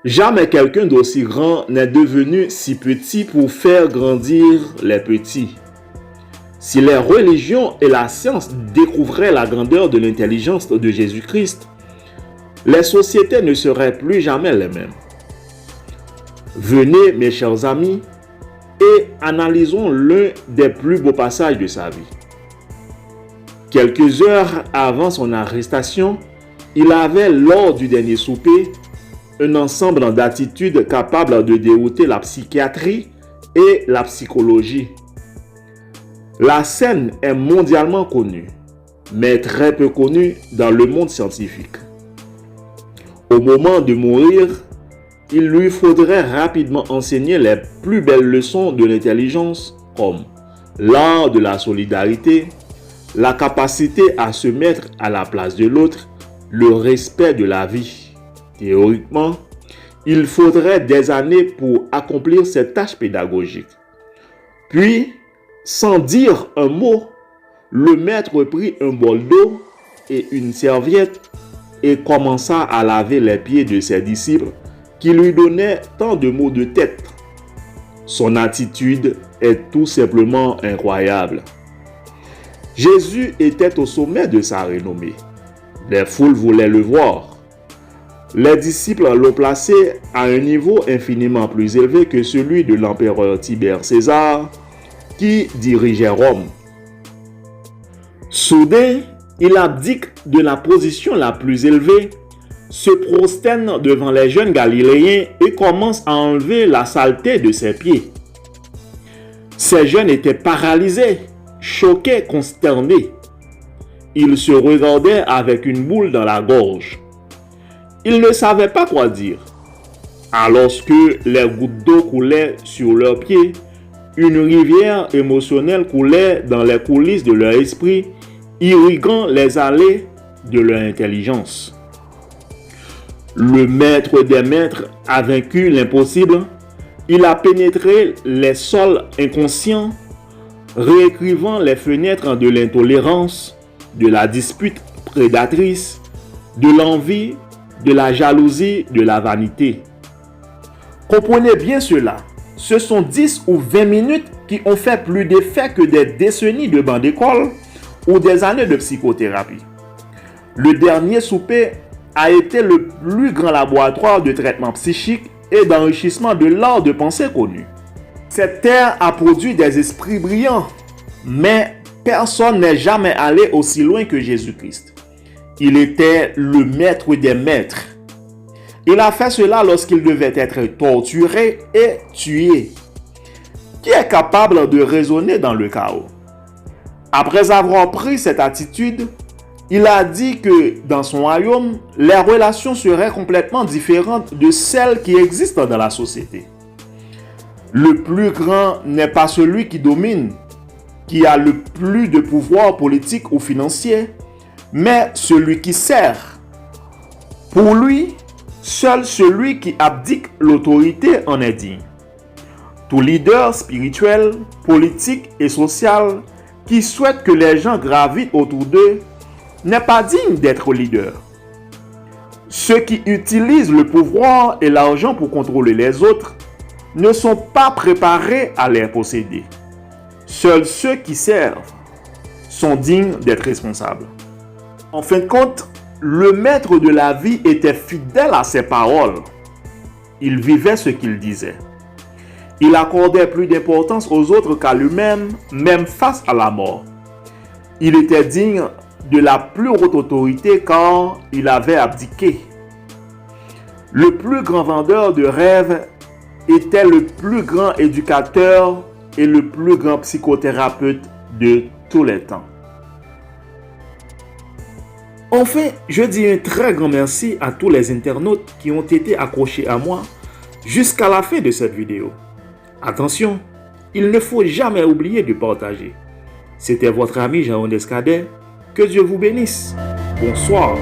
Jamais quelqu'un d'aussi grand n'est devenu si petit pour faire grandir les petits. Si les religions et la science découvraient la grandeur de l'intelligence de Jésus-Christ, les sociétés ne seraient plus jamais les mêmes. Venez, mes chers amis, et analysons l'un des plus beaux passages de sa vie. Quelques heures avant son arrestation, il avait, lors du dernier souper, un ensemble d'attitudes capables de dérouter la psychiatrie et la psychologie. La scène est mondialement connue, mais très peu connue dans le monde scientifique. Au moment de mourir, il lui faudrait rapidement enseigner les plus belles leçons de l'intelligence, comme l'art de la solidarité, la capacité à se mettre à la place de l'autre, le respect de la vie. Théoriquement, il faudrait des années pour accomplir cette tâche pédagogique. Puis, sans dire un mot, le maître prit un bol d'eau et une serviette et commença à laver les pieds de ses disciples qui lui donnaient tant de maux de tête. Son attitude est tout simplement incroyable. Jésus était au sommet de sa renommée. Les foules voulaient le voir. Les disciples l'ont placé à un niveau infiniment plus élevé que celui de l'empereur Tibère César qui dirigeait Rome. Soudain, il abdique de la position la plus élevée, se prosterne devant les jeunes Galiléens et commence à enlever la saleté de ses pieds. Ces jeunes étaient paralysés, choqués, consternés. Ils se regardaient avec une boule dans la gorge. Ils ne savaient pas quoi dire. Alors que les gouttes d'eau coulaient sur leurs pieds, une rivière émotionnelle coulait dans les coulisses de leur esprit, irriguant les allées de leur intelligence. Le maître des maîtres a vaincu l'impossible. Il a pénétré les sols inconscients, réécrivant les fenêtres de l'intolérance, de la dispute prédatrice, de l'envie, de la jalousie, de la vanité. Comprenez bien cela. Ce sont 10 ou 20 minutes qui ont fait plus d'effet que des décennies de banc d'école ou des années de psychothérapie. Le dernier souper a été le plus grand laboratoire de traitement psychique et d'enrichissement de l'art de pensée connu. Cette terre a produit des esprits brillants, mais personne n'est jamais allé aussi loin que Jésus-Christ. Il était le maître des maîtres. Il a fait cela lorsqu'il devait être torturé et tué. Qui est capable de raisonner dans le chaos? Après avoir pris cette attitude, il a dit que dans son royaume, les relations seraient complètement différentes de celles qui existent dans la société. Le plus grand n'est pas celui qui domine, qui a le plus de pouvoir politique ou financier, mais celui qui sert. Pour lui, seul celui qui abdique l'autorité en est digne. Tout leader spirituel, politique et social qui souhaite que les gens gravitent autour d'eux n'est pas digne d'être leader. Ceux qui utilisent le pouvoir et l'argent pour contrôler les autres ne sont pas préparés à les posséder. Seuls ceux qui servent sont dignes d'être responsables. En fin de compte, le maître de la vie était fidèle à ses paroles. Il vivait ce qu'il disait. Il accordait plus d'importance aux autres qu'à lui-même, même face à la mort. Il était digne de la plus haute autorité car il avait abdiqué. Le plus grand vendeur de rêves était le plus grand éducateur et le plus grand psychothérapeute de tous les temps. Enfin, je dis un très grand merci à tous les internautes qui ont été accrochés à moi jusqu'à la fin de cette vidéo. Attention, il ne faut jamais oublier de partager. C'était votre ami Jean Escadet. Que Dieu vous bénisse. Bonsoir.